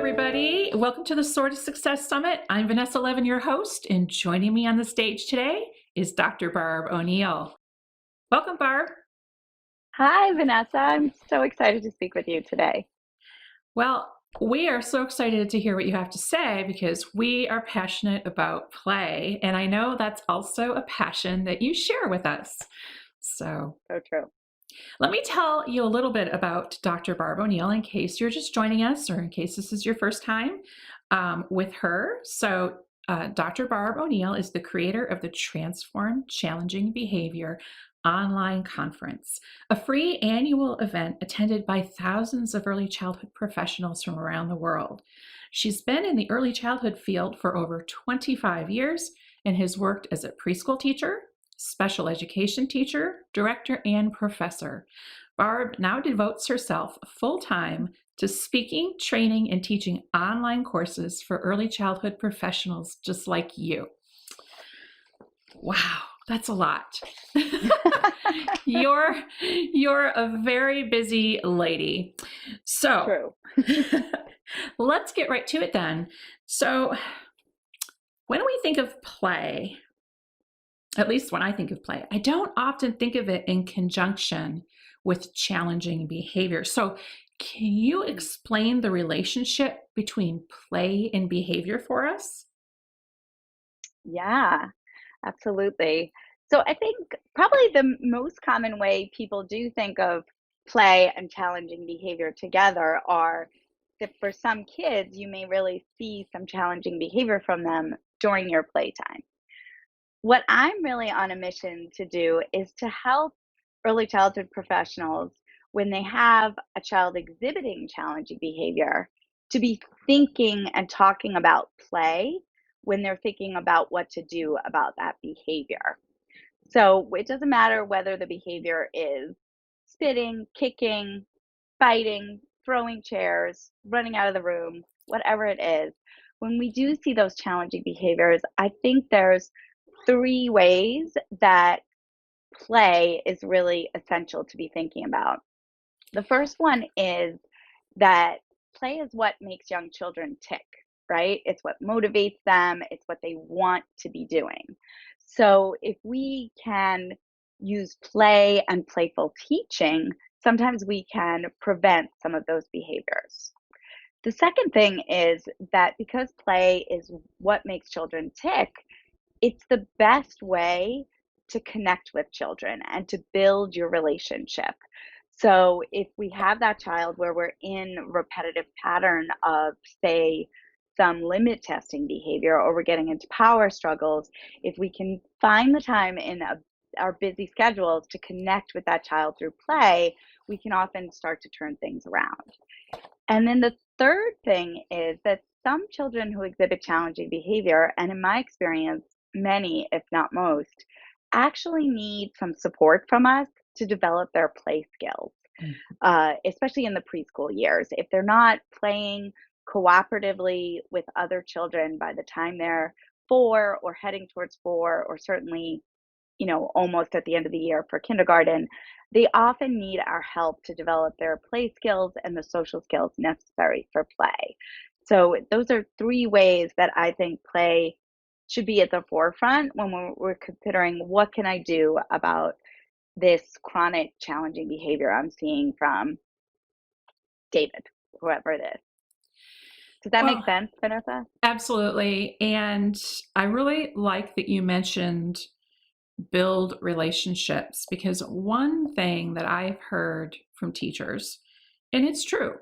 everybody. Welcome to the Soar to Success Summit. I'm Vanessa Levin, your host, and joining me on the stage today is Dr. Barb O'Neill. Welcome, Barb. Hi, Vanessa. I'm so excited to speak with you today. Well, we are so excited to hear what you have to say because we are passionate about play, and I know that's also a passion that you share with us. So true. Let me tell you a little bit about Dr. Barb O'Neill in case you're just joining us or in case this is your first time with her. Dr. Barb O'Neill is the creator of the Transform Challenging Behavior online conference, a free annual event attended by thousands of early childhood professionals from around the world. She's been in the early childhood field for over 25 years and has worked as a preschool teacher, special education teacher, director, and professor. Barb now devotes herself full-time to speaking, training, and teaching online courses for early childhood professionals just like you. Wow, that's a lot. You're a very busy lady. So let's get right to it then. So when we think of play, at least when I think of play, I don't often think of it in conjunction with challenging behavior. So can you explain the relationship between play and behavior for us? Yeah, absolutely. So I think probably the most common way people do think of play and challenging behavior together are that for some kids, you may really see some challenging behavior from them during your playtime. What I'm really on a mission to do is to help early childhood professionals when they have a child exhibiting challenging behavior to be thinking and talking about play when they're thinking about what to do about that behavior. So it doesn't matter whether the behavior is spitting, kicking, fighting, throwing chairs, running out of the room, whatever it is. When we do see those challenging behaviors, I think there's three ways that play is really essential to be thinking about. The first one is that play is what makes young children tick, right? It's what motivates them, it's what they want to be doing. So if we can use play and playful teaching, sometimes we can prevent some of those behaviors. The second thing is that because play is what makes children tick, it's the best way to connect with children and to build your relationship. So if we have that child where we're in repetitive pattern of, say, some limit testing behavior, or we're getting into power struggles, if we can find the time in our busy schedules to connect with that child through play, we can often start to turn things around. And then the third thing is that some children who exhibit challenging behavior, and in my experience, many, if not most, actually need some support from us to develop their play skills, especially in the preschool years. If they're not playing cooperatively with other children by the time they're 4 or heading towards 4, or certainly, almost at the end of the year for kindergarten, they often need our help to develop their play skills and the social skills necessary for play. So those are three ways that I think play should be at the forefront when we're considering what can I do about this chronic challenging behavior I'm seeing from David, whoever it is. Does that make Well, sense, Vanessa? absolutely. And I really like that you mentioned build relationships because one thing that I've heard from teachers, and it's true,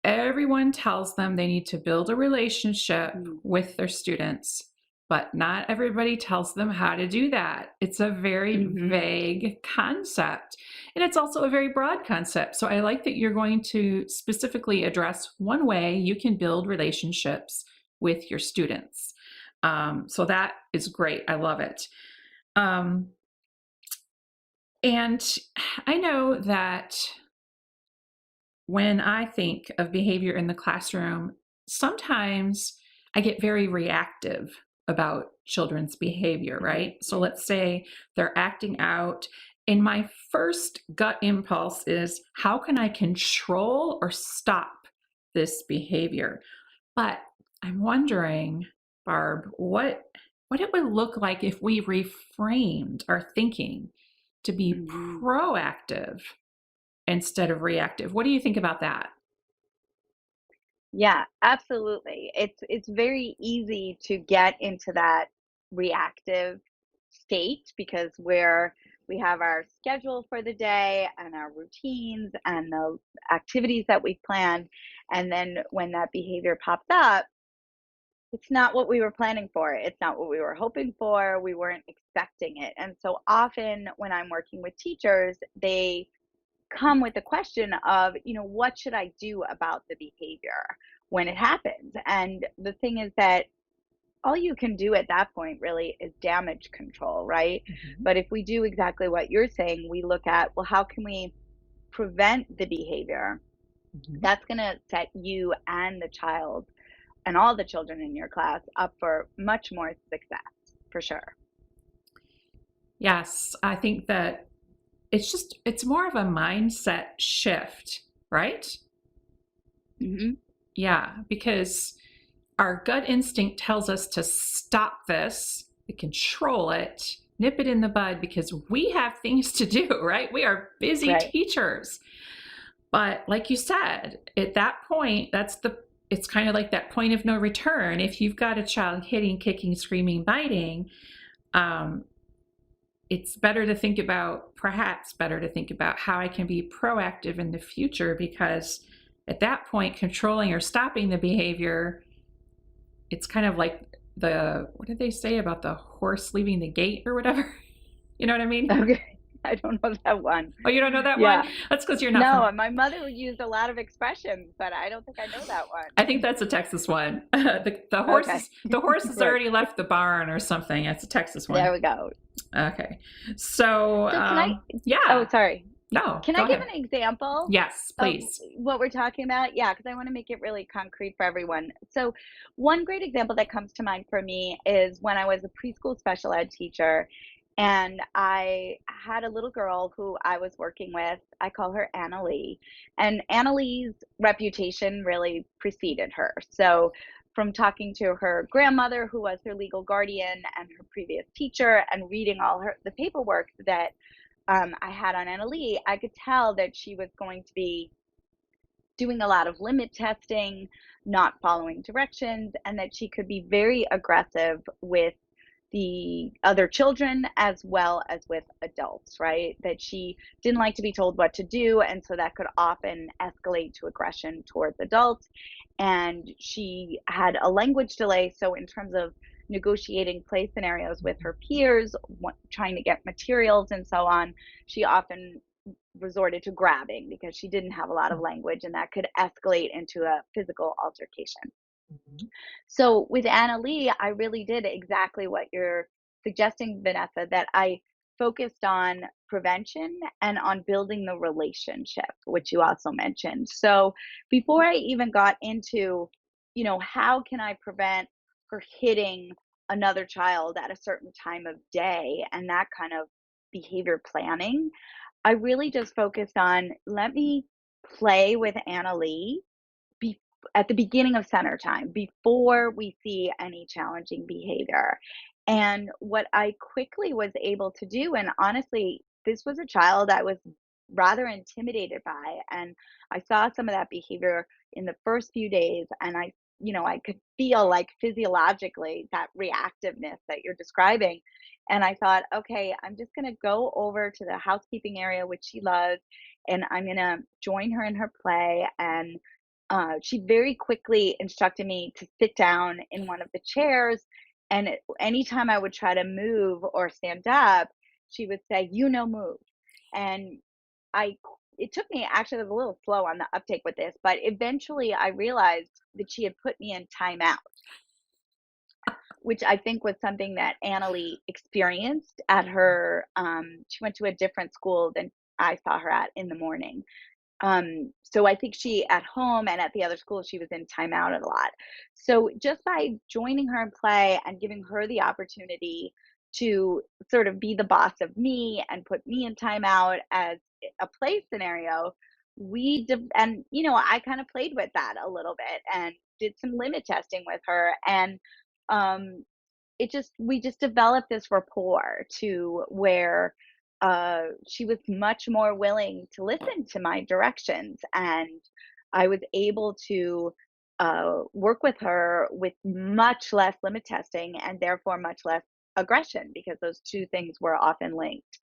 everyone tells them they need to build a relationship with their students, but not everybody tells them how to do that. It's a very vague concept, and it's also a very broad concept. So I like that you're going to specifically address one way you can build relationships with your students. So that is great. I love it. And I know that when I think of behavior in the classroom, sometimes I get very reactive about children's behavior, right? So let's say they're acting out, and my first gut impulse is, how can I control or stop this behavior. But I'm wondering, Barb, what it would look like if we reframed our thinking to be Hmm. proactive instead of reactive. What do you think about that? Yeah, absolutely. It's very easy to get into that reactive state because we have our schedule for the day and our routines and the activities that we've planned. And then when that behavior pops up, it's not what we were planning for. It's not what we were hoping for. We weren't expecting it. And so often when I'm working with teachers, they come with the question of, what should I do about the behavior when it happens? And the thing is that all you can do at that point really is damage control, right? Mhm. But if we do exactly what you're saying, we look at, well, how can we prevent the behavior? Mhm. That's going to set you and the child and all the children in your class up for much more success, for sure. Yes, I think that it's more of a mindset shift, right? Hmm. Yeah, because our gut instinct tells us to stop this, to control it, nip it in the bud because we have things to do, right? We are busy Right. teachers. But like you said, at that point, it's kind of like that point of no return. If you've got a child hitting, kicking, screaming, biting, um, it's perhaps better to think about how I can be proactive in the future because at that point, controlling or stopping the behavior, it's kind of like what did they say about the horse leaving the gate or whatever? You know what I mean? Okay. I don't know that one. Oh, you don't know that one? Yeah. That's because you're not No, from. my mother used a lot of expressions, but I don't think I know that I one. think that's a Texas one. The Okay. horses Good. already left the barn or something. That's a Texas one. There we go. Okay. So So can I Oh, yeah. sorry. No, Can I go give ahead. an example Yes, of please. what we're talking about? Yeah, because I want to make it really concrete for everyone. So, one great example that comes to mind for me is when I was a preschool special ed teacher, and I had a little girl who I was working with. I call her Anna Lee, and Anna Lee's reputation really preceded her. So, from talking to her grandmother, who was her legal guardian, and her previous teacher, and reading all the paperwork that I had on Anna Lee, I could tell that she was going to be doing a lot of limit testing, not following directions, and that she could be very aggressive with the other children as well as with adults, right? That she didn't like to be told what to do. And so that could often escalate to aggression towards adults. And she had a language delay. So, in terms of negotiating play scenarios with her peers, trying to get materials and so on, she often resorted to grabbing because she didn't have a lot of language and that could escalate into a physical altercation. Mhm. So with Anna Lee, I really did exactly what you're suggesting, Vanessa, that I focused on prevention and on building the relationship, which you also mentioned. So before I even got into, how can I prevent her hitting another child at a certain time of day and that kind of behavior planning, I really just focused on let me play with Anna Lee be at the beginning of center time before we see any challenging behavior. And what I quickly was able to do, and honestly, this was a child I was rather intimidated by. And I saw some of that behavior in the first few days, and I could feel like physiologically that reactiveness that you're describing. And I thought, okay, I'm just going to go over to the housekeeping area, which she loves, and I'm going to join her in her play. And she very quickly instructed me to sit down in one of the chairs. And anytime I would try to move or stand up, she would say, move. And I, it took me actually, I was a little slow on the uptake with this, but eventually I realized that she had put me in timeout, which I think was something that Annalie experienced at she went to a different school than I saw her at in the morning. So I think she at home and at the other school, she was in timeout a lot. So just by joining her in play and giving her the opportunity to sort of be the boss of me and put me in timeout as a play scenario and I kind of played with that a little bit and did some limit testing with her, and um it just we just developed this rapport to where she was much more willing to listen to my directions, and I was able to work with her with much less limit testing and therefore much less aggression, because those two things were often linked.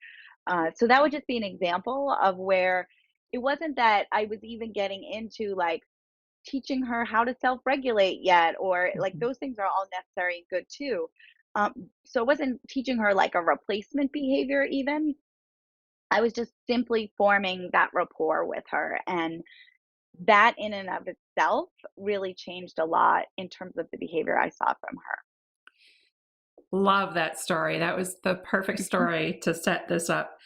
So that would just be an example of where it wasn't that I was even getting into like teaching her how to self-regulate yet, or like Mhm. those things are all necessary and good too. So it wasn't teaching her like a replacement behavior even. I was just simply forming that rapport with her, and that in and of itself really changed a lot in terms of the behavior I saw from her. Love that story. That was the perfect story to set this up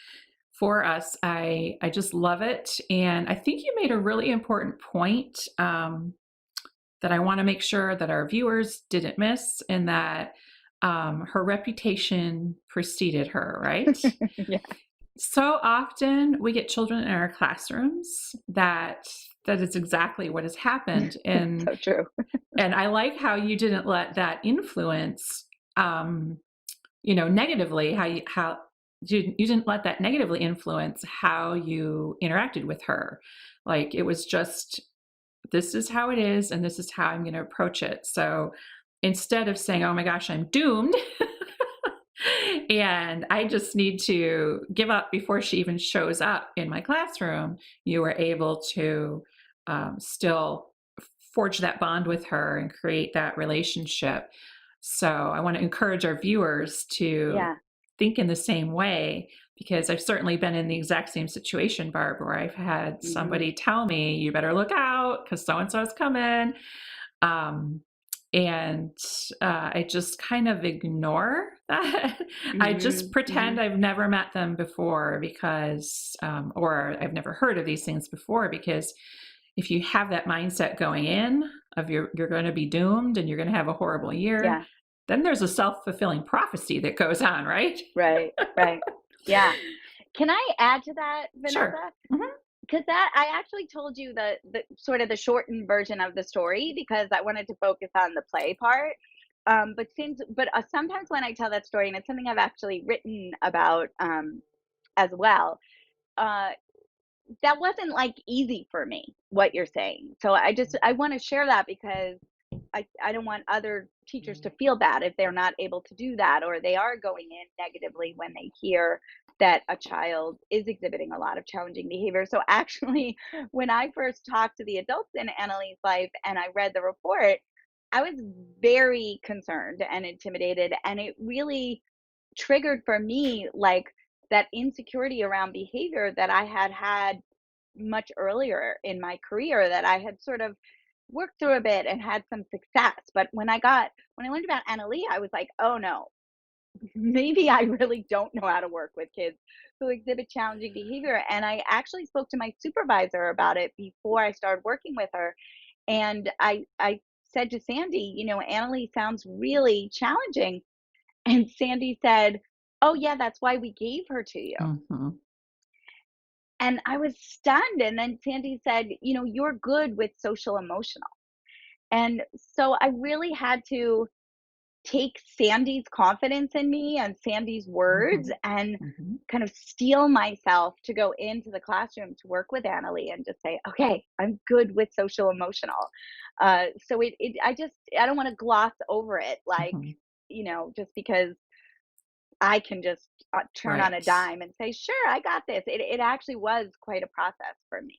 for us. I just love it, and I think you made a really important point that I want to make sure that our viewers didn't miss, and that her reputation preceded her. Right? Yeah, So often we get children in our classrooms that is exactly what has happened, so true. and I like how you didn't let that influence, um, negatively, how you didn't let that negatively influence how you interacted with her. Like, it was just, this is how it is, and this is how I'm going to approach it. So instead of saying, oh my gosh, I'm doomed, and I just need to give up before she even shows up in my classroom, you were able to still forge that bond with her and create that relationship. So I want to encourage our viewers to Yeah. think in the same way, because I've certainly been in the exact same situation, Barb, where I've had Hmm. somebody tell me, you better look out because so and so is coming. Um, and I just kind of ignore that. I just Hmm. pretend Hmm. I've never met them before, because, or I've never heard of these things before, because if you have that mindset going in of you're going to be doomed and you're going to have a horrible year, Yeah. then there's a self-fulfilling prophecy that goes on, right? Right. Right. Yeah. Can I add to that, Sure. Vanessa? Hmm. Because that I actually told you the sort of the shortened version of the story because I wanted to focus on the play part. But sometimes when I tell that story, and it's something I've actually written about as well, uh, that wasn't like easy for me. What you're saying, so I want to share that because I don't want other teachers to feel bad if they're not able to do that, or they are going in negatively when they hear that a child is exhibiting a lot of challenging behavior. So actually, when I first talked to the adults in Annalee's life and I read the report, I was very concerned and intimidated, and it really triggered for me like that insecurity around behavior that I had had much earlier in my career, that I had sort of worked through a bit and had some success. But when I learned about Annalie, I was like, oh no, maybe I really don't know how to work with kids who exhibit challenging behavior. And I actually spoke to my supervisor about it before I started working with her. And I said to Sandy, Annalie sounds really challenging. And Sandy said, oh yeah, that's why we gave her to you. Hmm. And I was stunned. And then Sandy said, you're good with social emotional. And so I really had to take Sandy's confidence in me and Sandy's words Hmm. and Hmm. kind of steel myself to go into the classroom to work with Annalie and just say, okay, I'm good with social emotional. I don't want to gloss over it like, Hmm. just because I can just turn on a Right. dime and say, sure, I got this. It actually was quite a process for me.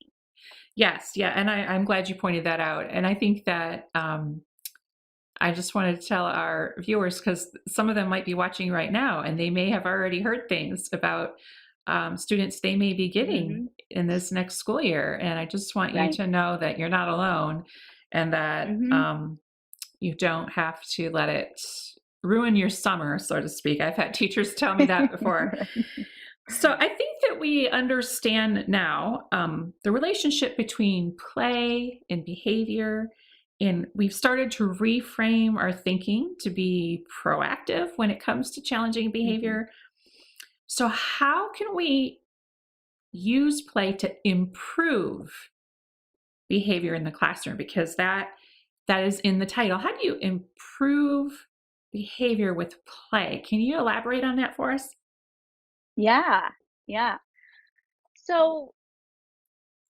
Yes. Yeah. And I'm glad you pointed that out. And I think that I just wanted to tell our viewers, because some of them might be watching right now and they may have already heard things about students they may be getting Hmm. in this next school year. And I just want you Right. to know that you're not alone, and that Hmm. you don't have to let it ruin your summer, so to speak. I've had teachers tell me that before. Right. So I think that we understand now the relationship between play and behavior, and we've started to reframe our thinking to be proactive when it comes to challenging Hmm. behavior. So how can we use play to improve behavior in the classroom? Because that is in the title. How do you improve behavior with play? Can you elaborate on that for us? Yeah, yeah. So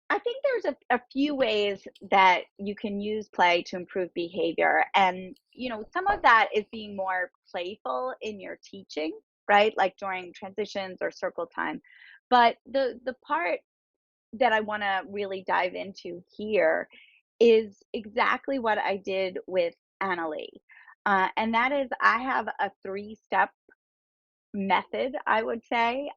I think there's a few ways that you can use play to improve behavior. And, some of that is being more playful in your teaching, right? Like during transitions or circle time. But the part that I want to really dive into here is exactly what I did with Annalie. And that is, I have a three-step method, I would say.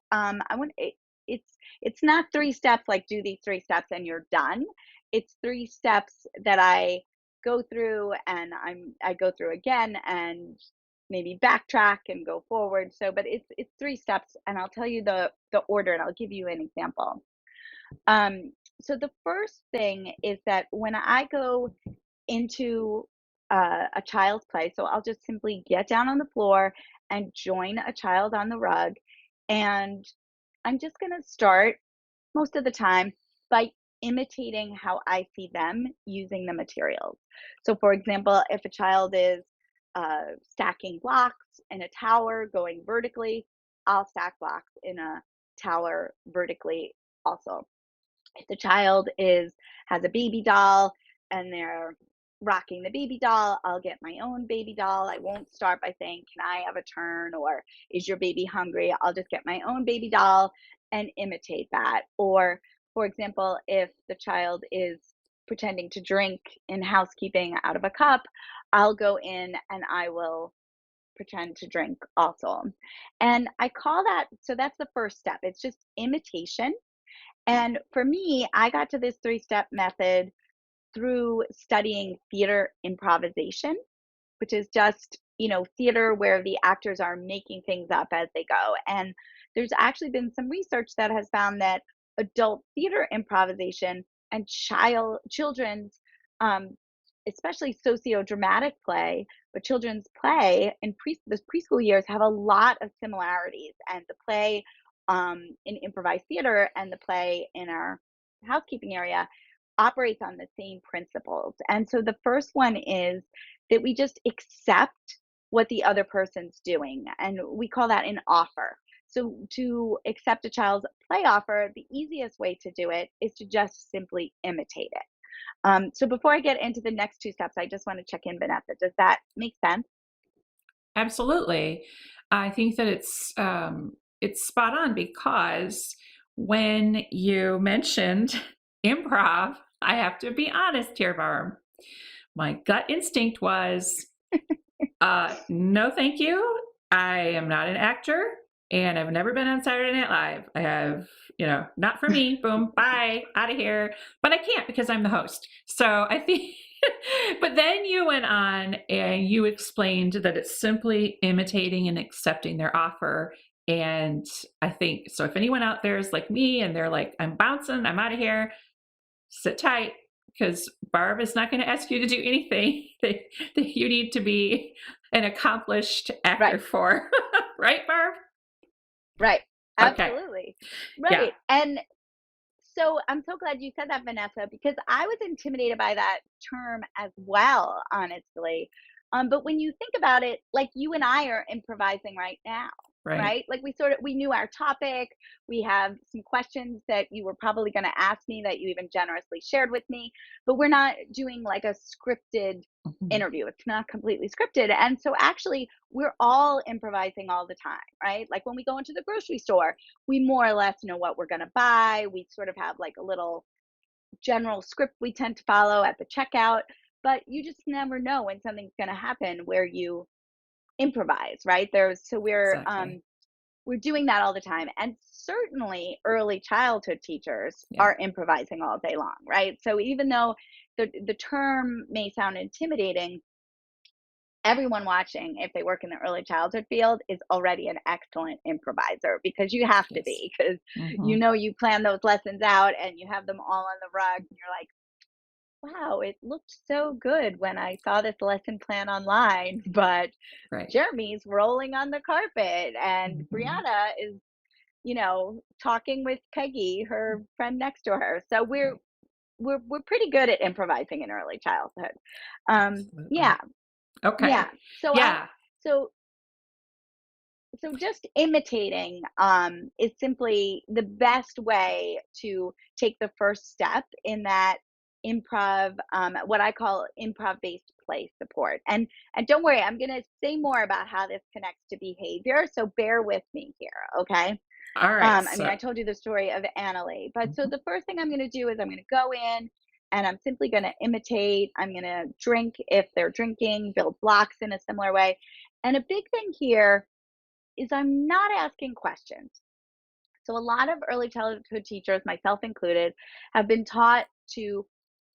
It's not three steps like do these three steps and you're done. It's three steps that I go through and I go through again and maybe backtrack and go forward. So, but it's three steps, and I'll tell you the order, and I'll give you an example. Um, so the first thing is that when I go into a child's play. So I'll just simply get down on the floor and join a child on the rug. And I'm just going to start most of the time by imitating how I see them using the materials. So, for example, if a child is stacking blocks in a tower going vertically, I'll stack blocks in a tower vertically also. If the child has a baby doll and they're rocking the baby doll, I'll get my own baby doll. I won't start by saying, "Can I have a turn?" or "Is your baby hungry?" I'll just get my own baby doll and imitate that. Or, for example, if the child is pretending to drink in housekeeping out of a cup, I'll go in and I will pretend to drink also. And I call that, so that's the first step. It's just imitation. And for me, I got to this three-step method through studying theater improvisation, which is just, theater where the actors are making things up as they go. And there's actually been some research that has found that adult theater improvisation and children's, um, especially socio-dramatic play, but children's play in the preschool years have a lot of similarities. And the play in improvised theater and the play in our housekeeping area operates on the same principles. And so the first one is that we just accept what the other person's doing, and we call that an offer. So to accept a child's play offer, the easiest way to do it is to just simply imitate it. So before I get into the next two steps, I just want to check in, Vanessa. Does that make sense? Absolutely. I think that it's spot on because when you mentioned improv, I have to be honest here, Barb. My gut instinct was, no, thank you. I am not an actor and I've never been on Saturday Night Live. I have, not for me. Boom, bye, out of here. But I can't because I'm the host. So I think, but then you went on and you explained that it's simply imitating and accepting their offer. And I think, so if anyone out there is like me and they're like, I'm bouncing, I'm out of here, sit tight because Barb is not going to ask you to do anything that you need to be an accomplished actor Right. for. Right, Barb? Right. Okay. Absolutely. Yeah. Right. And so I'm so glad you said that, Vanessa, because I was intimidated by that term as well, honestly. But when you think about it, like you and I are improvising right now, Right. right? Like we knew our topic. We have some questions that you were probably going to ask me that you even generously shared with me, but we're not doing like a scripted Mhm. interview. It's not completely scripted. And so actually, we're all improvising all the time, right? Like when we go into the grocery store, we more or less know what we're going to buy. We sort of have like a little general script we tend to follow at the checkout, but you just never know when something's going to happen where you improvise, right? Exactly. We're doing that all the time. And certainly early childhood teachers Yeah. are improvising all day long, right? So even though the term may sound intimidating, everyone watching, if they work in the early childhood field, is already an excellent improviser because you have to Yes. be, because Hmm. you plan those lessons out and you have them all on the rug and you're like, wow, it looked so good when I saw this lesson plan online, but Right. Jeremy's rolling on the carpet and Hmm. Brianna is talking with Peggy, her friend next to her. So we're Right. we're we're pretty good at improvising in early childhood. Yeah, Absolutely. Okay. yeah. So I Yeah. so so just imitating is simply the best way to take the first step in that improv, what I call improv based play support. And don't worry, I'm going to say more about how this connects to behavior, so bear with me here, okay? All right. I mean, So, I told you the story of Annalie, but so mhm. the first thing I'm going to do is I'm going to go in and I'm simply going to imitate. I'm going to drink if they're drinking, build blocks in a similar way. And a big thing here is I'm not asking questions. So a lot of early childhood teachers, myself included, have been taught to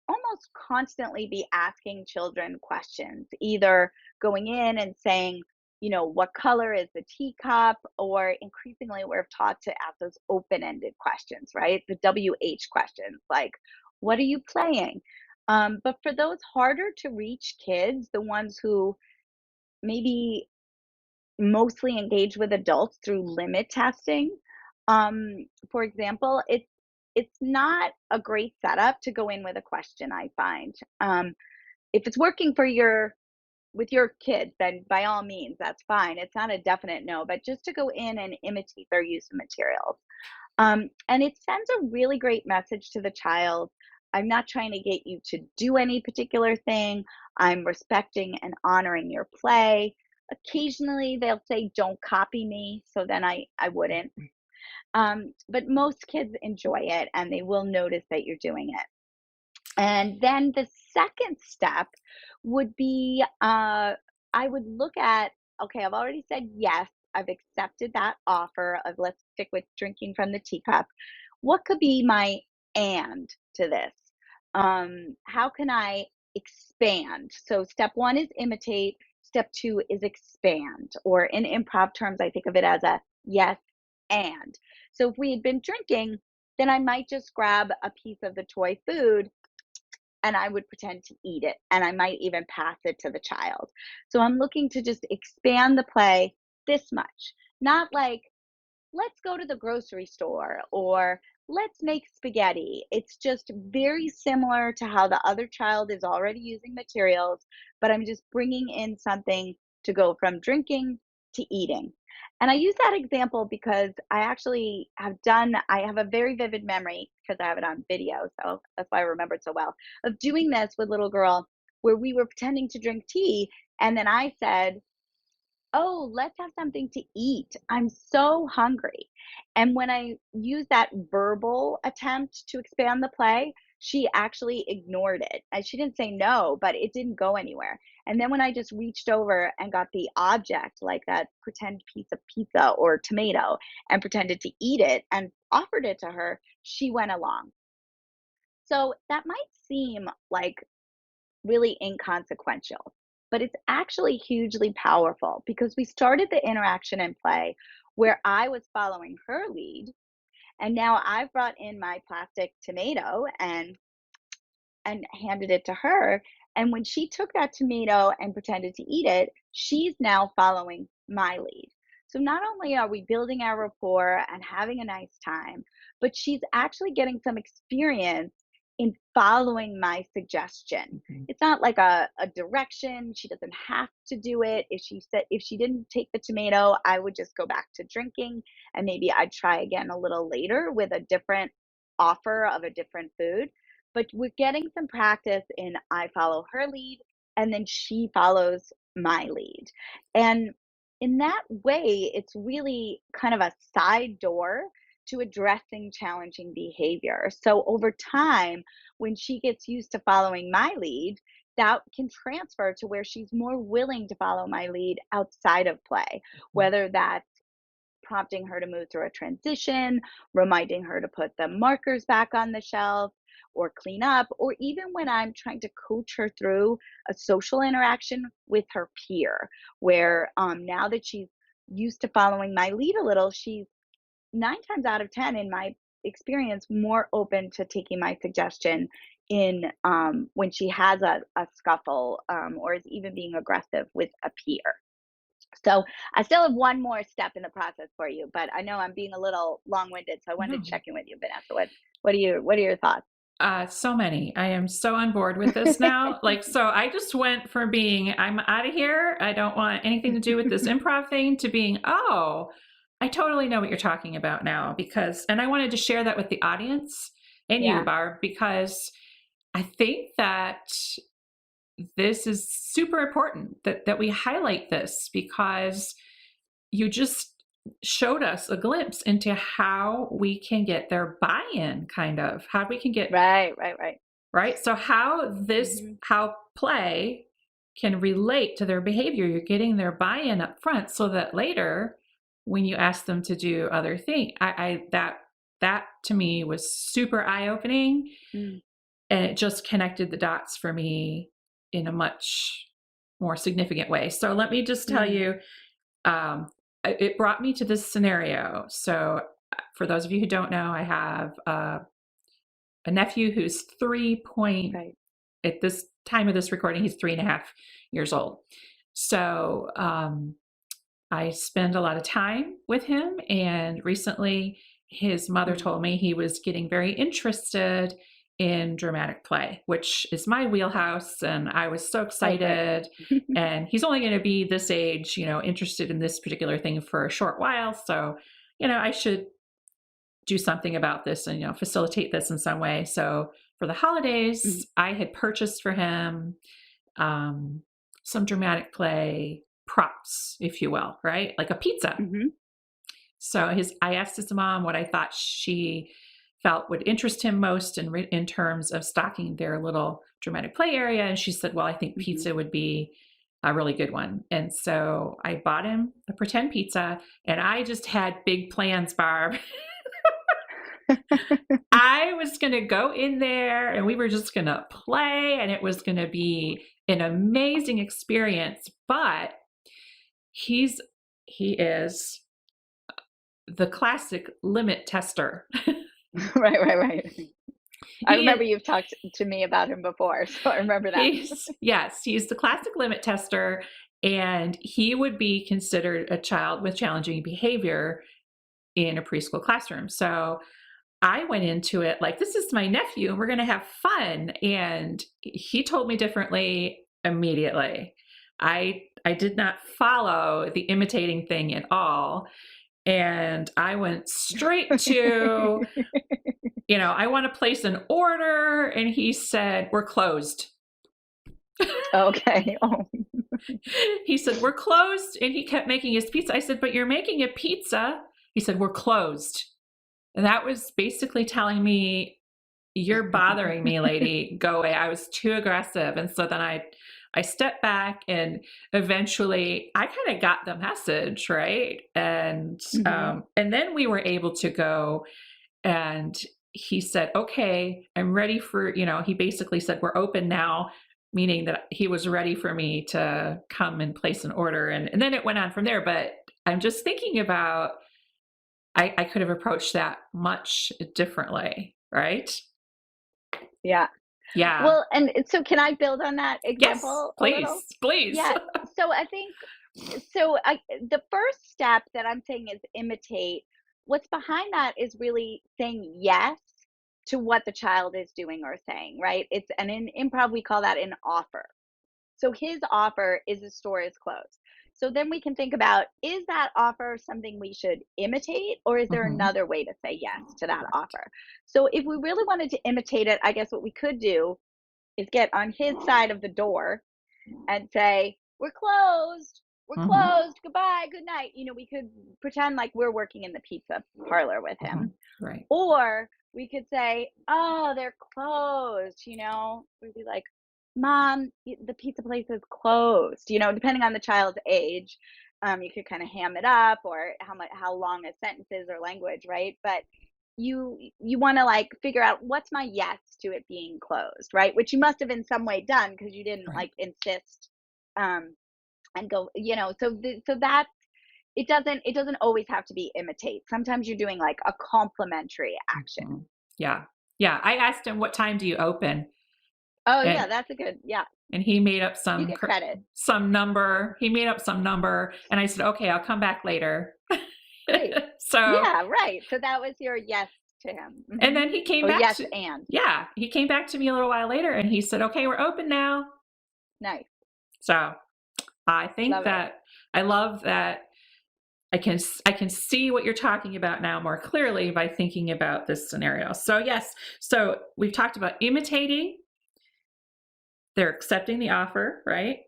almost constantly be asking children questions, either going in and saying, what color is the teacup? Or increasingly, we're taught to ask those open ended questions, right? The WH questions, like, what are you playing? But for those harder to reach kids, the ones who maybe mostly engage with adults through limit testing. For example, it's not a great setup to go in with a question, I find. If it's working for your with your kids, then by all means, that's fine. It's not a definite no, but just to go in and imitate their use of materials. And it sends a really great message to the child. I'm not trying to get you to do any particular thing. I'm respecting and honoring your play. Occasionally, they'll say, "Don't copy me," so then I wouldn't. But most kids enjoy it and they will notice that you're doing it. And then the second step would be I would look at, okay, I've already said yes, I've accepted that offer of let's stick with drinking from the teacup. What could be my and to this? How can I expand? So, step one is imitate, step two is expand, or in improv terms, I think of it as a yes and. So, if we had been drinking, then I might just grab a piece of the toy food and I would pretend to eat it, and I might even pass it to the child. So I'm looking to just expand the play this much, not like, let's go to the grocery store or let's make spaghetti. It's just very similar to how the other child is already using materials, but I'm just bringing in something to go from drinking to eating. And I use that example because I have a very vivid memory because I have it on video. So that's why I remember it so well of doing this with little girl where we were pretending to drink tea. And then I said, "Oh, let's have something to eat. I'm so hungry." And when I used that verbal attempt to expand the play, she actually ignored it. And she didn't say no, but it didn't go anywhere. And then when I just reached over and got the object, like that pretend piece of pizza or tomato, and pretended to eat it and offered it to her, she went along. So that might seem like really inconsequential, but it's actually hugely powerful because we started the interaction and play where I was following her lead. And now I've brought in my plastic tomato and handed it to her. And when she took that tomato and pretended to eat it, she's now following my lead. So not only are we building our rapport and having a nice time, but she's actually getting some experience in following my suggestion. Mhm. It's not like a direction. She doesn't have to do it. If she didn't take the tomato, I would just go back to drinking and maybe I'd try again a little later with a different offer of a different food, but we're getting some practice in I follow her lead and then she follows my lead. And in that way, it's really kind of a side door to addressing challenging behavior. So over time, when she gets used to following my lead, that can transfer to where she's more willing to follow my lead outside of play, Mhm. whether that's prompting her to move through a transition, reminding her to put the markers back on the shelf or clean up, or even when I'm trying to coach her through a social interaction with her peer, where now that she's used to following my lead a little, she's 9 times out of 10, in my experience, more open to taking my suggestion in when she has a scuffle or is even being aggressive with a peer. So I still have one more step in the process for you, but I know I'm being a little long-winded, so I wanted to No. check in with you, Vanessa. What are your thoughts? So many. I am so on board with this now. Like, so I just went from being, I'm out of here, I don't want anything to do with this improv thing, to being, oh, I totally know what you're talking about now. Because, and I wanted to share that with the audience and you, Yeah. Barb, because I think that this is super important that we highlight this, because you just showed us a glimpse into how we can get their buy-in, kind of how we can get Right, right, right. right. So Mhm. how play can relate to their behavior. You're getting their buy-in up front, so that later when you ask them to do other things, that to me was super eye-opening, Mm, and it just connected the dots for me in a much more significant way. So let me just tell mm, you, it brought me to this scenario. So for those of you who don't know, I have a nephew who's 3 point, right. at this time of this recording, he's 3.5 years old. So I spend a lot of time with him. And recently, his mother Mm, told me he was getting very interested in dramatic play, which is my wheelhouse. And I was so oh, good. excited. And he's only going to be this age, interested in this particular thing for a short while. So, I should do something about this and, facilitate this in some way. So for the Mhm, holidays, I had purchased for him um, some dramatic play props, if you will, right? Like a pizza. mhm, So I asked his mom what I thought she felt would interest him most in terms of stocking their little dramatic play area. And she said, well, I think mhm. pizza would be a really good one. And so I bought him a pretend pizza, and I just had big plans, Barb. I was going to go in there and we were just going to play, and it was going to be an amazing experience. But he's he is the classic limit tester. Right, right, right. I he is remember you've talked to me about him before, so I remember that. he's yes, he's the classic limit tester, and he would be considered a child with challenging behavior in a preschool classroom. So I went into it like, this is my nephew and we're going to have fun. And he told me differently immediately. I did not follow the imitating thing at all. And I went straight to, I want to place an order. And he said, we're closed. Okay. Oh, He said, we're closed. And he kept making his pizza. I said, but you're making a pizza. He said, we're closed. And that was basically telling me, you're bothering me, lady, go away. I was too aggressive. And so then I stepped back, and eventually I kind of got the message, right? mhm, And then we were able to go, and he said, okay, I'm ready for, he basically said, we're open now, meaning that he was ready for me to come and place an order. And then it went on from there. But I'm just thinking about, I could have approached that much differently, right? yeah. Yeah. Well, and so can I build on that Yes, example a please, little? please. Yeah. So I think the first step that I'm saying is imitate. What's behind that is really saying yes to what the child is doing or saying, right? It's and in improv we call that an offer. So his offer is the store is closed. So then we can think about, is that offer something we should imitate, or is there Mhm. another way to say yes to that Right. offer? So if we really wanted to imitate it, I guess what we could do is get on his side of the door and say, "We're closed. We're Mhm. closed. Goodbye. Good night." We could pretend like we're working in the pizza parlor with him. Mhm. Right. Or we could say, "Oh, they're closed." We'd be like, "Mom, the pizza place is closed." Depending on the child's age, you could kind of ham it up, or how long a sentence is or language, right? But you want to like figure out what's my yes to it being closed, right? Which you must have in some way done because you didn't Right. like insist um and go, so that it doesn't always have to be imitate. Sometimes you're doing like a complimentary action. Mhm. Yeah. Yeah. I asked him, what time do you open? Oh, yeah, And that's a good, yeah. And he made up You get credit. some number. He made up some number, and I said, "Okay, I'll come back later." Great. So, Yeah, right. So that was your yes to him. and then he came Or back yes to, and. yeah, he came back to me a little while later, and he said, "Okay, we're open now." Nice. So I think Love it. that I love that I can see what you're talking about now more clearly by thinking about this scenario. So yes, so we've talked about imitating, they're accepting the offer, right?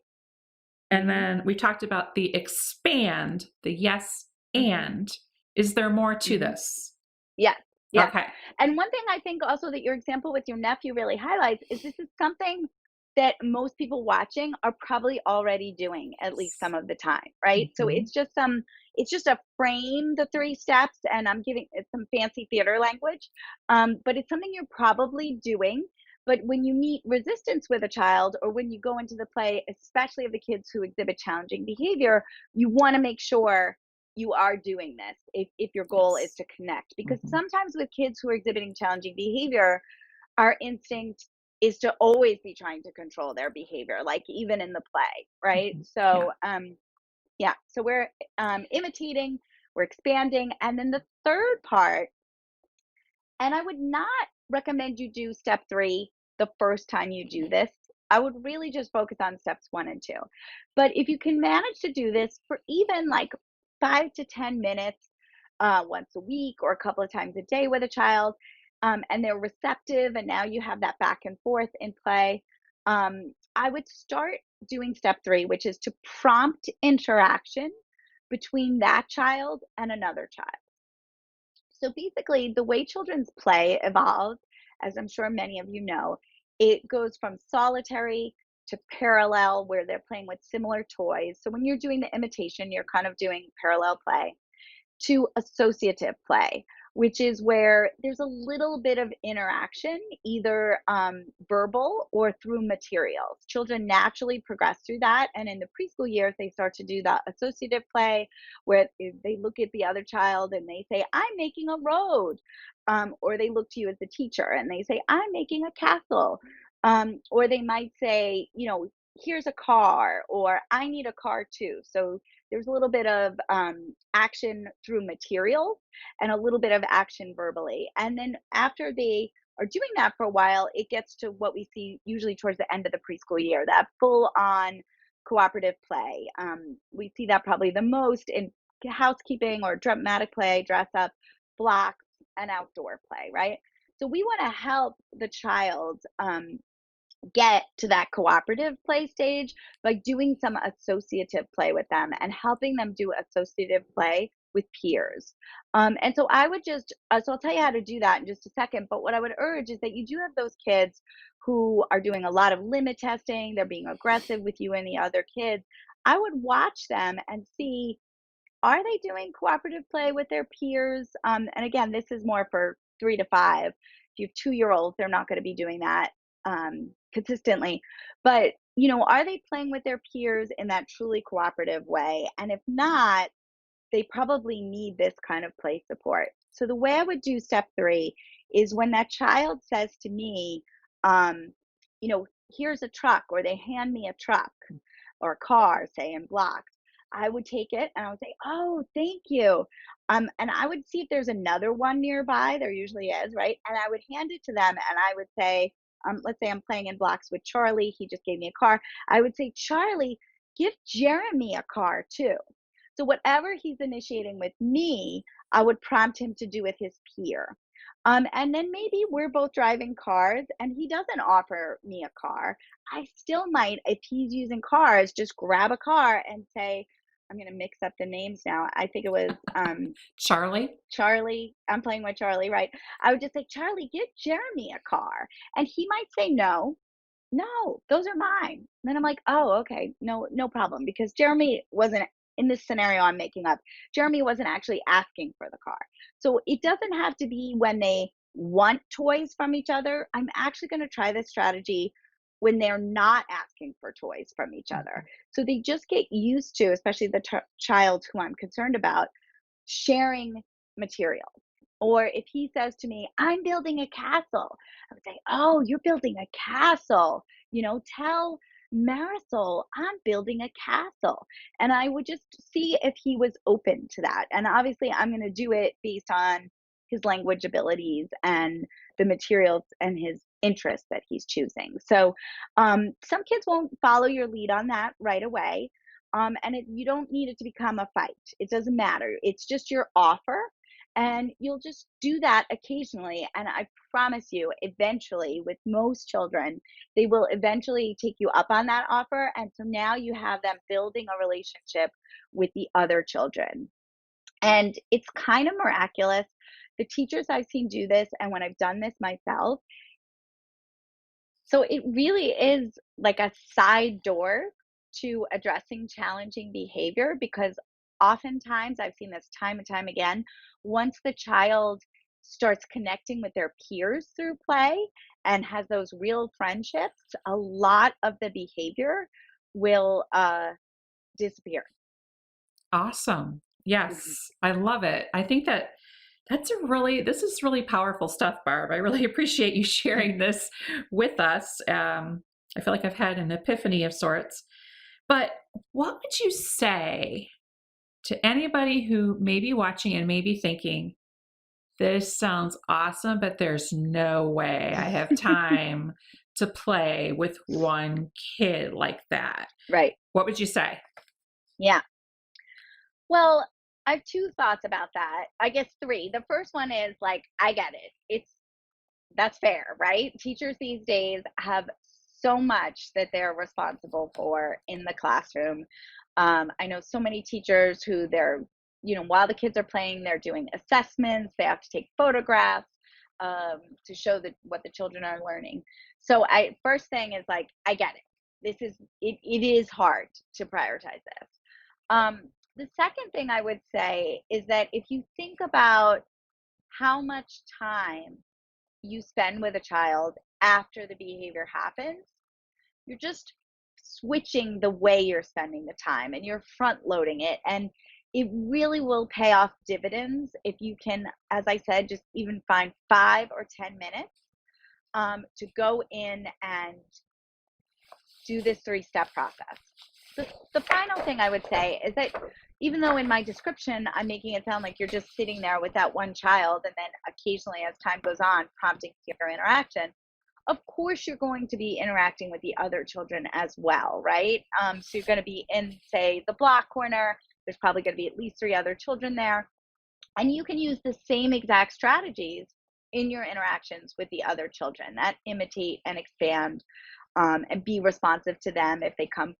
And Mhm. then we talked about the expand, the yes Mhm. and. Is there more to Mhm. this? Yes, yes. Okay. And one thing I think also that your example with your nephew really highlights is this is something that most people watching are probably already doing at least some of the time, right? So Mhm. it's just a frame, the three steps, and I'm giving it some fancy theater language, but it's something you're probably doing. But when you meet resistance with a child, or when you go into the play, especially of the kids who exhibit challenging behavior, you want to make sure you are doing this if your goal is Yes. to connect, because Mhm. sometimes with kids who are exhibiting challenging behavior, our instinct is to always be trying to control their behavior, like even in the play, right? Mhm. Yeah. So yeah, so we're imitating, we're expanding, and then the third part, and I would not recommend you do step 3 the first time you do this. I would really just focus on steps 1 and 2. But if you can manage to do this for even like 5 to 10 minutes once a week or a couple of times a day with a child, and they're receptive, and now you have that back and forth in play, I would start doing step 3, which is to prompt interaction between that child and another child. So basically, the way children's play evolves, as I'm sure many of you know, it goes from solitary to parallel, where they're playing with similar toys. So when you're doing the imitation, you're kind of doing parallel play, to associative play, which is where there's a little bit of interaction, either verbal or through materials. Children naturally progress through that. And in the preschool years, they start to do that associative play where they look at the other child and they say, I'm making a road. Or they look to you as the teacher and they say, I'm making a castle. Or they might say, here's a car, or I need a car too. So there's a little bit of action through materials and a little bit of action verbally. And then after they are doing that for a while, it gets to what we see usually towards the end of the preschool year, that full on cooperative play. We see that probably the most in housekeeping or dramatic play, dress up, blocks, and outdoor play, right? So we want to help the child get to that cooperative play stage by doing some associative play with them and helping them do associative play with peers. And so I would so I'll tell you how to do that in just a second. But what I would urge is that you do have those kids who are doing a lot of limit testing, they're being aggressive with you and the other kids. I would watch them and see, are they doing cooperative play with their peers? And again, this is more for 3 to 5. If you have 2-year olds, they're not going to be doing that consistently. But, are they playing with their peers in that truly cooperative way? And if not, they probably need this kind of play support. So the way I would do step 3 is when that child says to me, um, here's a truck, or they hand me a truck or a car, say in blocks. I would take it and I would say, "Oh, thank you." And I would see if there's another one nearby. There usually is, right? And I would hand it to them and I would say, let's say I'm playing in blocks with Charlie. He just gave me a car. I would say, Charlie, give Jeremy a car too. So whatever he's initiating with me, I would prompt him to do with his peer. And then maybe we're both driving cars and he doesn't offer me a car. I still might, if he's using cars, just grab a car and say, I'm going to mix up the names now. I think it was Charlie? Charlie. I'm playing with Charlie, right? I would just say, Charlie, give Jeremy a car. And he might say no. No, those are mine. Then I'm like, "Oh, okay. No, no problem," because Jeremy wasn't in this scenario I'm making up. Jeremy wasn't actually asking for the car. So it doesn't have to be when they want toys from each other. I'm actually going to try this strategy when they're not asking for toys from each other. Mhm. So they just get used to, especially the child who I'm concerned about, sharing materials. Or if he says to me, I'm building a castle, I would say, Oh, you're building a castle. Tell. Marisol, I'm building a castle. And I would just see if he was open to that. And obviously, I'm going to do it based on his language abilities and the materials and his interests that he's choosing. So, some kids won't follow your lead on that right away. You don't need it to become a fight. It doesn't matter. It's just your offer. And you'll just do that occasionally. And I promise you, eventually, with most children, they will eventually take you up on that offer. And so now you have them building a relationship with the other children. And it's kind of miraculous. The teachers I've seen do this, and when I've done this myself, so it really is like a side door to addressing challenging behavior because oftentimes I've seen this time and time again. Once the child starts connecting with their peers through play and has those real friendships, a lot of the behavior will disappear. Awesome. Mhm. Yes, I love it. I think that this is really powerful stuff, Barb. I really appreciate you sharing this with us. I feel like I've had an epiphany of sorts. But what would you say to anybody who may be watching and may be thinking, this sounds awesome, but there's no way I have time to play with one kid like that? Right. What would you say? Yeah. Well, I have two thoughts about that. I guess three. The first one is like, I get it. That's fair, right? Teachers these days have so much that they're responsible for in the classroom. I know so many teachers who while the kids are playing, they're doing assessments, they have to take photographs to show what the children are learning. So, first thing is like, I get it. It is hard to prioritize this. The second thing I would say is that if you think about how much time you spend with a child after the behavior happens, you're just switching the way you're spending the time and you're front loading it. And it really will pay off dividends if you can, as I said, just even find 5 or 10 minutes to go in and do this 3-step process. The final thing I would say is that even though in my description I'm making it sound like you're just sitting there with that one child and then occasionally as time goes on prompting your interaction, of course you're going to be interacting with the other children as well, right? So you're going to be in, say, the block corner. There's probably going to be at least 3 other children there. And you can use the same exact strategies in your interactions with the other children that imitate and expand, and be responsive to them if they come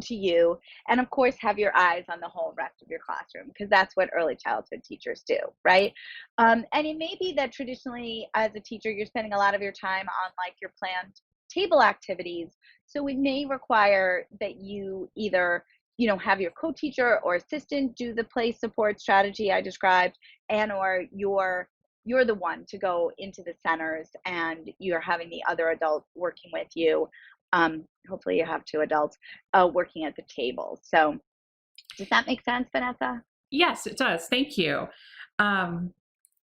to you, and of course have your eyes on the whole rest of your classroom because that's what early childhood teachers do, right? And it may be that traditionally as a teacher you're spending a lot of your time on like your planned table activities, so it may require that you either have your co-teacher or assistant do the play support strategy I described, and or you're the one to go into the centers and you're having the other adult working with you. Hopefully you have 2 adults working at the table. So does that make sense, Vanessa? Yes, it does. Thank you. Um,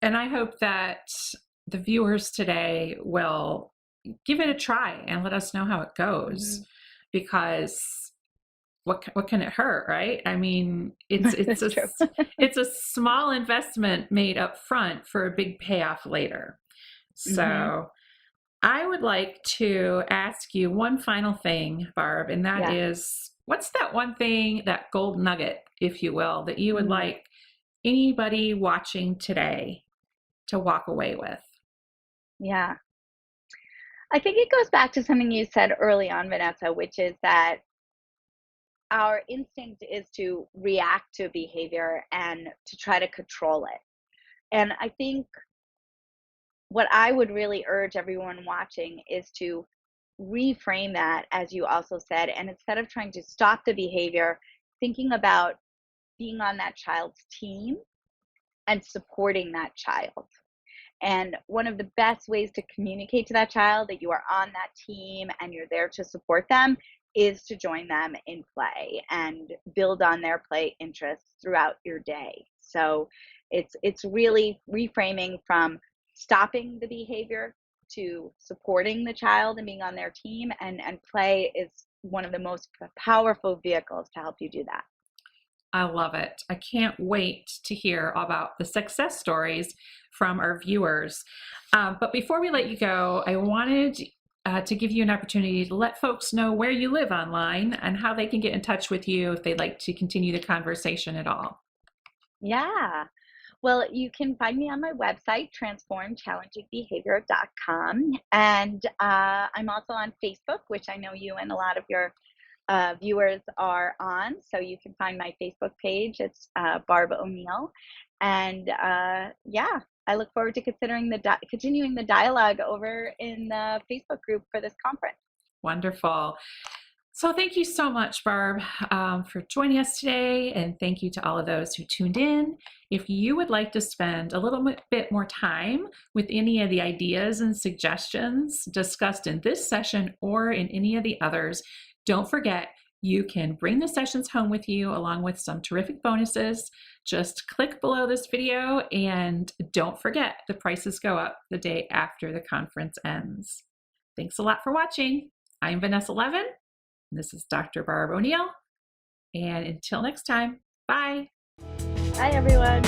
and I hope that the viewers today will give it a try and let us know how it goes, Hmm. because what can it hurt, right? I mean, That's true. it's a small investment made up front for a big payoff later. Hmm. So I would like to ask you one final thing, Barb, and that Yeah. is, what's that one thing, that gold nugget, if you will, that you would Mm, like anybody watching today to walk away with? yeah. I think it goes back to something you said early on, Vanessa, which is that our instinct is to react to behavior and to try to control it. And I think what I would really urge everyone watching is to reframe that, as you also said, and instead of trying to stop the behavior, thinking about being on that child's team and supporting that child. And one of the best ways to communicate to that child that you are on that team and you're there to support them is to join them in play and build on their play interests throughout your day. So it's really reframing from stopping the behavior to supporting the child and being on their team, and play is one of the most powerful vehicles to help you do that. I love it. I can't wait to hear about the success stories from our viewers. But before we let you go, I wanted to give you an opportunity to let folks know where you live online and how they can get in touch with you if they'd like to continue the conversation at all. Yeah. Well, you can find me on my website, transformchallengingbehavior.com. And I'm also on Facebook, which I know you and a lot of your viewers are on. So you can find my Facebook page. It's Barb O'Neill. And yeah, I look forward to considering continuing the dialogue over in the Facebook group for this conference. Wonderful. So thank you so much, Barb, for joining us today. And thank you to all of those who tuned in. If you would like to spend a little bit more time with any of the ideas and suggestions discussed in this session or in any of the others, don't forget, you can bring the sessions home with you along with some terrific bonuses. Just click below this video, and don't forget, the prices go up the day after the conference ends. Thanks a lot for watching. I'm Vanessa Levin. This is Dr. Barb O'Neill. And until next time, bye. Bye, everyone.